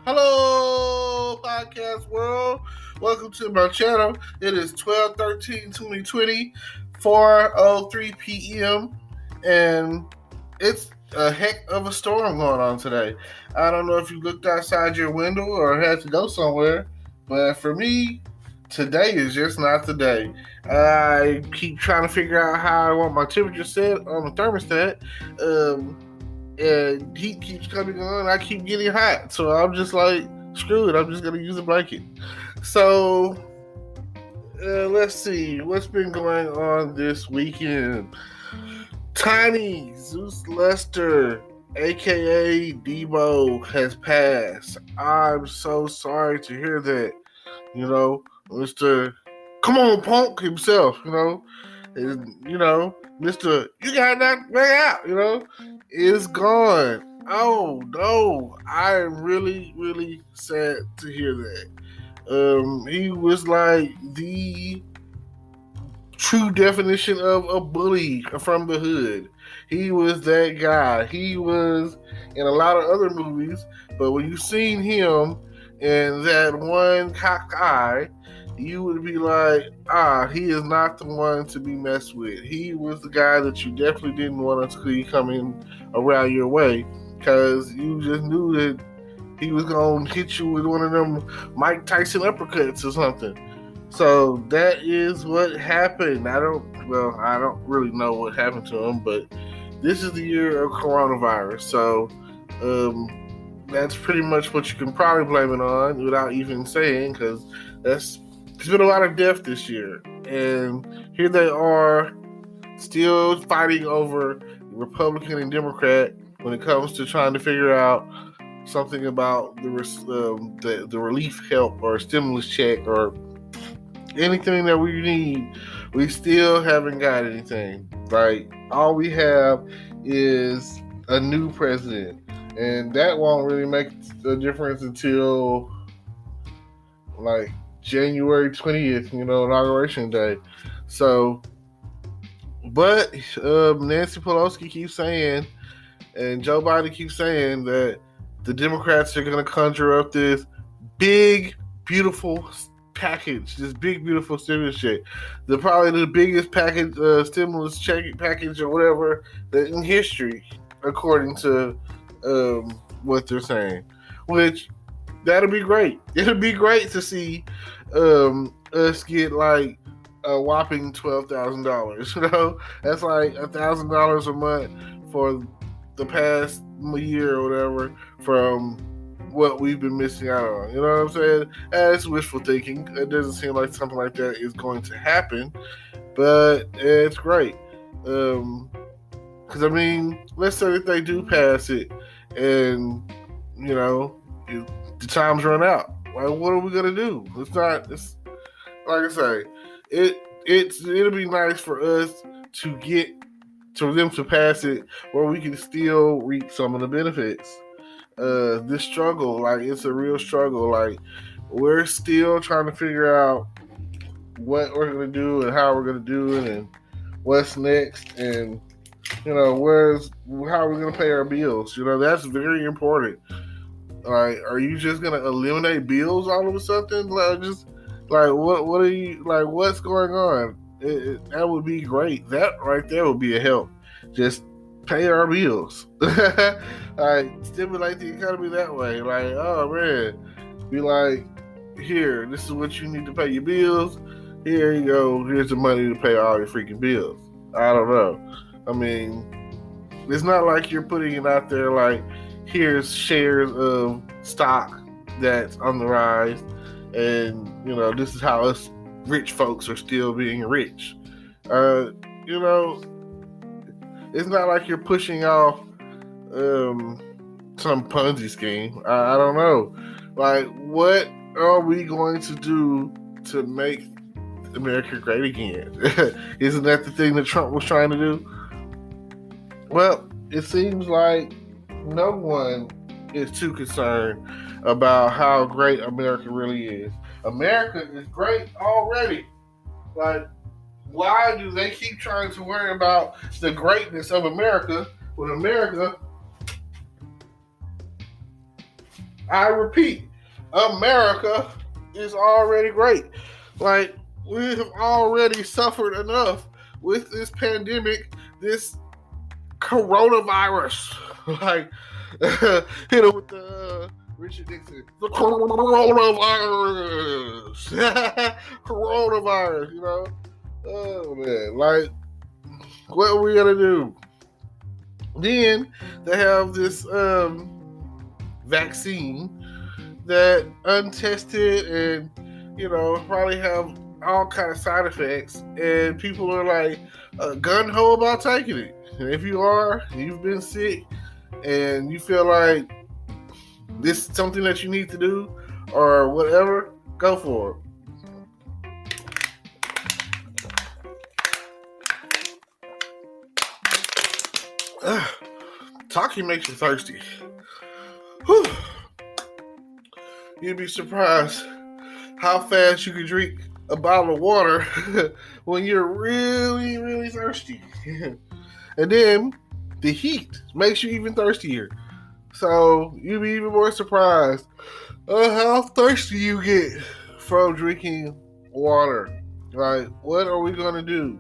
Hello, podcast world. Welcome to my channel. It is 12/13/2020, 4:03 p.m. And it's a heck of a storm going on today. I don't know if you looked outside your window or had to go somewhere, but for me, today is just not the day. I keep trying to figure out how I want my temperature set on the thermostat. And heat keeps coming on. I keep getting hot, so I'm just like, screw it. I'm just gonna use a blanket. So let's see what's been going on this weekend. Tiny Zeus Lester, aka Debo, has passed. I'm so sorry to hear that. Mr. Come on, Punk himself. Mr. You got knocked back out. Is gone. Oh no, I am really, really sad to hear that. He was like the true definition of a bully from the hood. He was that guy. He was in a lot of other movies, but when you seen him in that one cocked eye, you would be like, he is not the one to be messed with. He was the guy that you definitely didn't want to see coming around your way, because you just knew that he was going to hit you with one of them Mike Tyson uppercuts or something. So that is what happened. I don't really know what happened to him, but this is the year of coronavirus. So that's pretty much what you can probably blame it on without even saying, because there's been a lot of death this year. And here they are still fighting over Republican and Democrat when it comes to trying to figure out something about the relief help or stimulus check or anything that we need. We still haven't got anything. Like, all we have is a new president, and that won't really make a difference until like January 20th, inauguration day. So, but Nancy Pelosi keeps saying, and Joe Biden keeps saying, that the Democrats are going to conjure up this big, beautiful package, this big, beautiful stimulus check. They're probably the biggest package, stimulus check package or whatever in history, according to what they're saying. Which, that'll be great. It'll be great to see us get like a whopping $12,000. That's like $1,000 a month for the past year or whatever from what we've been missing out on. You know what I'm saying? That's wishful thinking. It doesn't seem like something like that is going to happen, but it's great. Because let's say that they do pass it, and the time's run out. Like, what are we gonna do? It's like I say, it'll be nice for us for them to pass it where we can still reap some of the benefits. This struggle, like, it's a real struggle. Like, we're still trying to figure out what we're gonna do and how we're gonna do it and what's next, and how are we gonna pay our bills. That's very important. Like, are you just gonna eliminate bills all of a sudden? What are you, like, what's going on? That would be great. That right there would be a help. Just pay our bills. Like, stimulate the economy that way. Like, oh man, be like, here, this is what you need to pay your bills. Here you go. Here's the money to pay all your freaking bills. I don't know. It's not like you're putting it out there like, here's shares of stock that's on the rise, and this is how us rich folks are still being rich. It's not like you're pushing off some Ponzi scheme. I don't know. Like, what are we going to do to make America great again? Isn't that the thing that Trump was trying to do? Well, it seems like no one is too concerned about how great America really is. America is great already. Like, why do they keep trying to worry about the greatness of America when America I repeat, America is already great. Like, we have already suffered enough with this pandemic, this coronavirus. Like, hit it with the Richard Nixon. The coronavirus. Coronavirus, you know? Oh, man. Like, what are we going to do? Then they have this vaccine that untested and, you know, probably have all kind of side effects, and people are like gung-ho about taking it. And if you are, you've been sick and you feel like this is something that you need to do or whatever, go for it. Talking makes you thirsty. Whew. You'd be surprised how fast you can drink a bottle of water when you're really, really thirsty. And then the heat makes you even thirstier. So you'd be even more surprised how thirsty you get from drinking water. Like, what are we going to do?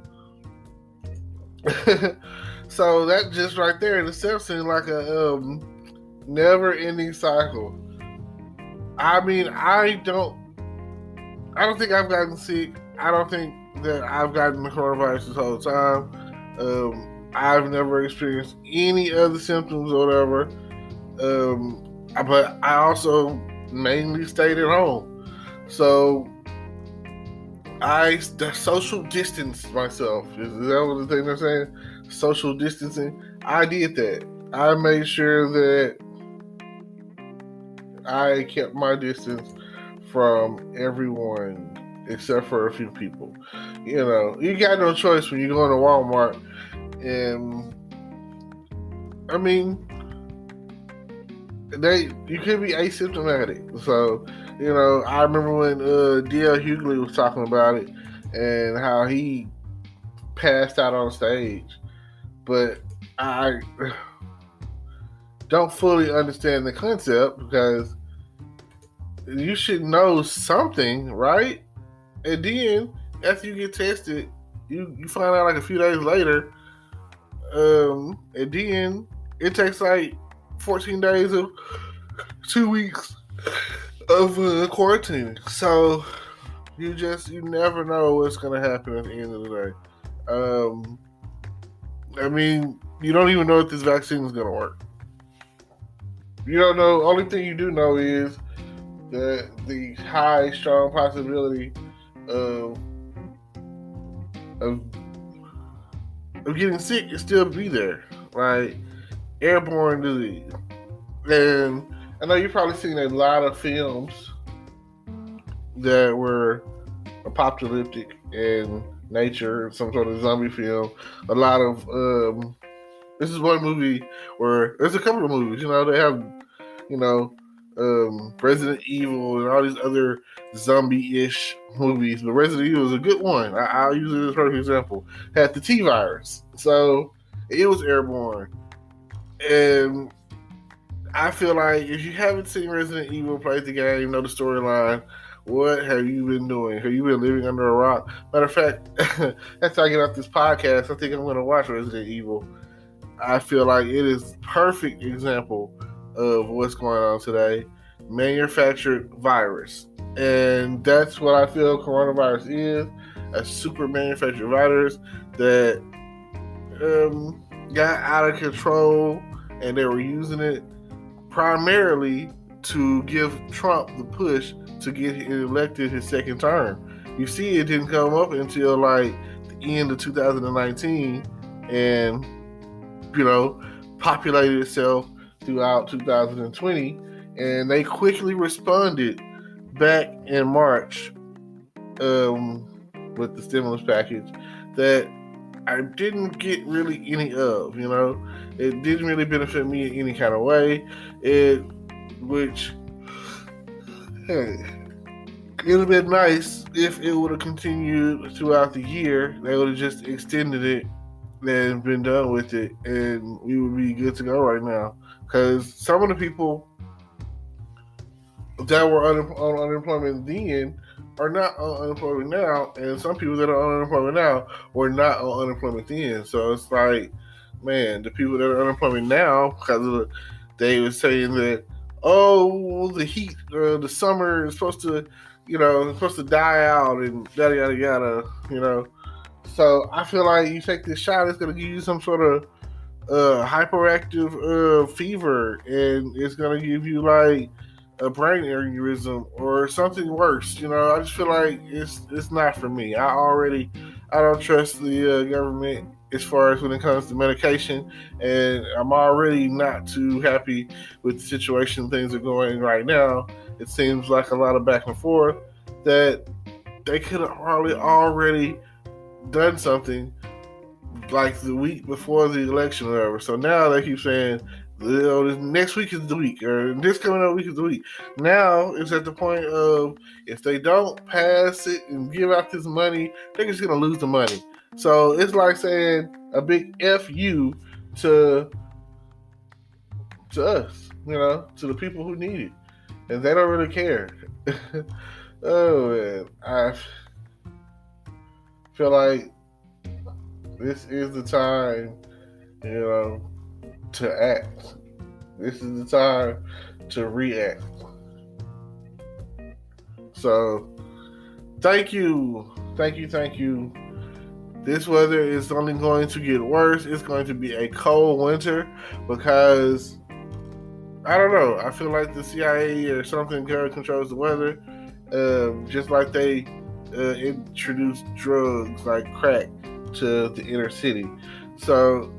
So that just right there in itself seems like a never-ending cycle. I mean, I don't think I've gotten sick. I don't think that I've gotten the coronavirus this whole time. I've never experienced any other symptoms or whatever. But I also mainly stayed at home. So I social distanced myself. Is that what the thing they're saying? Social distancing. I did that. I made sure that I kept my distance from everyone except for a few people. You know, you got no choice when you go into Walmart, and I mean, you could be asymptomatic. So, you know, I remember when D.L. Hughley was talking about it and how he passed out on stage, but I don't fully understand the concept because you should know something, right? And then after you get tested, you find out like a few days later, and then it takes like 14 days of 2 weeks of quarantine. So you never know what's gonna happen at the end of the day. I mean, you don't even know if this vaccine is gonna work. You don't know. Only thing you do know is that the high, strong possibility of getting sick is still be there, like airborne disease. And I know you've probably seen a lot of films that were apocalyptic in nature, some sort of zombie film. A lot of this is one movie where there's a couple of movies. You know, they have, you know, Resident Evil and all these other zombie-ish movies, but Resident Evil is a good one. I'll use it as a perfect example. Had the T virus, so it was airborne. And I feel like if you haven't seen Resident Evil, played the game, know the storyline, what have you been doing? Have you been living under a rock? Matter of fact, after I get off this podcast, I think I'm going to watch Resident Evil. I feel like it is perfect example of what's going on today. Manufactured virus. And that's what I feel coronavirus is. A super manufactured virus that got out of control, and they were using it primarily to give Trump the push to get elected his second term. You see, it didn't come up until like the end of 2019 and, you know, populated itself throughout 2020, and they quickly responded back in March with the stimulus package that I didn't get really any of. You know, it didn't really benefit me in any kind of way. It would have been nice if it would have continued throughout the year. They would have just extended it and been done with it, and we would be good to go right now. Because some of the people that were on unemployment then are not on unemployment now, and some people that are on unemployment now were not on unemployment then. So it's like, man, the people that are on unemployment now, because of they were saying that, oh, the heat, the summer is supposed to, it's supposed to die out and yada yada yada, So I feel like you take this shot, it's gonna give you some sort of hyperactive fever, and it's gonna give you like a brain aneurysm or something worse. I just feel like it's not for me. I don't trust the government as far as when it comes to medication, and I'm already not too happy with the situation things are going right now. It seems like a lot of back and forth that they could have probably already done something like the week before the election or whatever. So now they keep saying, this next week is the week, or this coming up week is the week. Now it's at the point of, if they don't pass it and give out this money, they're just going to lose the money. So it's like saying a big F you to us, to the people who need it. And they don't really care. Oh, man. I feel like this is the time, to act. This is the time to react. So, thank you. This weather is only going to get worse. It's going to be a cold winter because, I don't know, I feel like the CIA or something controls the weather. Just like they introduced drugs like crack to the inner city. So,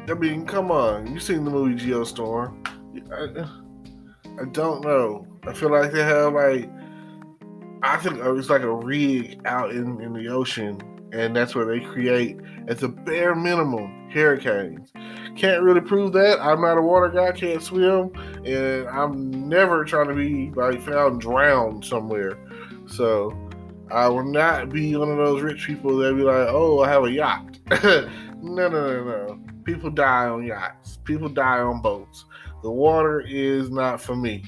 I mean, come on. You've seen the movie Geostorm. I don't know. I feel like they have I think it's like a rig out in the ocean, and that's where they create, at the bare minimum, hurricanes. Can't really prove that. I'm not a water guy, can't swim, and I'm never trying to be found drowned somewhere. So I will not be one of those rich people that be like, oh, I have a yacht. No. People die on yachts. People die on boats. The water is not for me.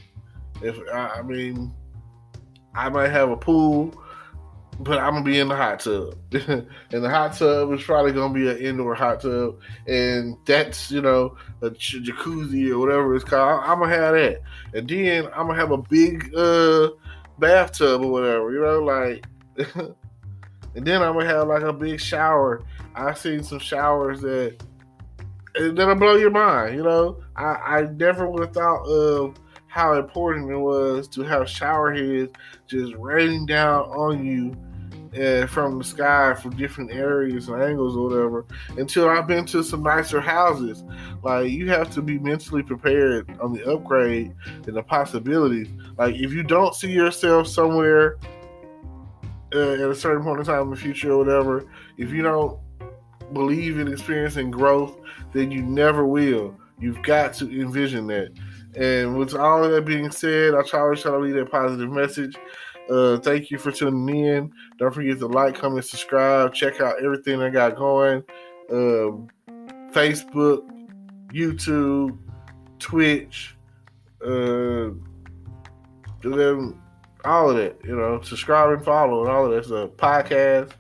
I might have a pool, but I'm going to be in the hot tub. And the hot tub is probably going to be an indoor hot tub. And that's, a jacuzzi or whatever it's called. I'm going to have that. And then I'm going to have a big bathtub or whatever, and then I'm going to have a big shower. I've seen some showers that'll blow your mind, I never would have thought of how important it was to have shower heads just raining down on you from the sky from different areas and angles or whatever, until I've been to some nicer houses. You have to be mentally prepared on the upgrade and the possibilities. If you don't see yourself somewhere at a certain point in time in the future or whatever, if you don't believe in experiencing growth, then you never will. You've got to envision that. And with all of that being said, I try to leave that positive message. Thank you for tuning in. Don't forget to like, comment, subscribe. Check out everything I got going. Facebook, YouTube, Twitch, all of that. Subscribe and follow and all of that stuff. Podcast.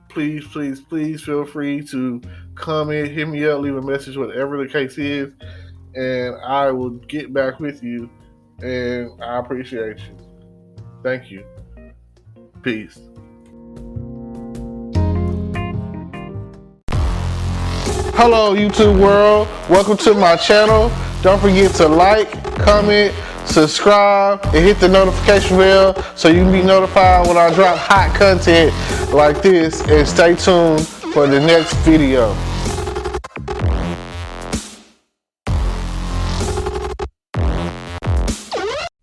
Please feel free to comment, hit me up, leave a message, whatever the case is, and I will get back with you, and I appreciate you. Thank you. Peace. Hello, YouTube world. Welcome to my channel. Don't forget to like, comment, subscribe, and hit the notification bell so you can be notified when I drop hot content like this, and stay tuned for the next video.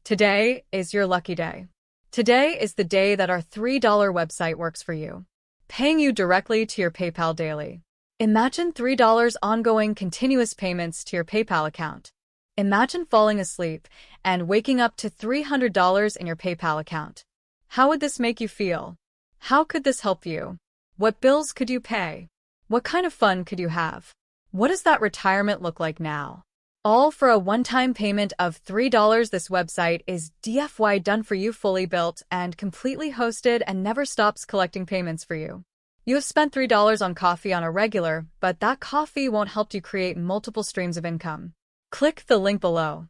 Today is your lucky day. Today is the day that our $3 website works for you, paying you directly to your PayPal daily. Imagine $3 ongoing continuous payments to your PayPal account. Imagine falling asleep and waking up to $300 in your PayPal account. How would this make you feel? How could this help you? What bills could you pay? What kind of fun could you have? What does that retirement look like now? All for a one-time payment of $3. This website is DFY done for you, fully built and completely hosted, and never stops collecting payments for you. You have spent $3 on coffee on a regular, but that coffee won't help you create multiple streams of income. Click the link below.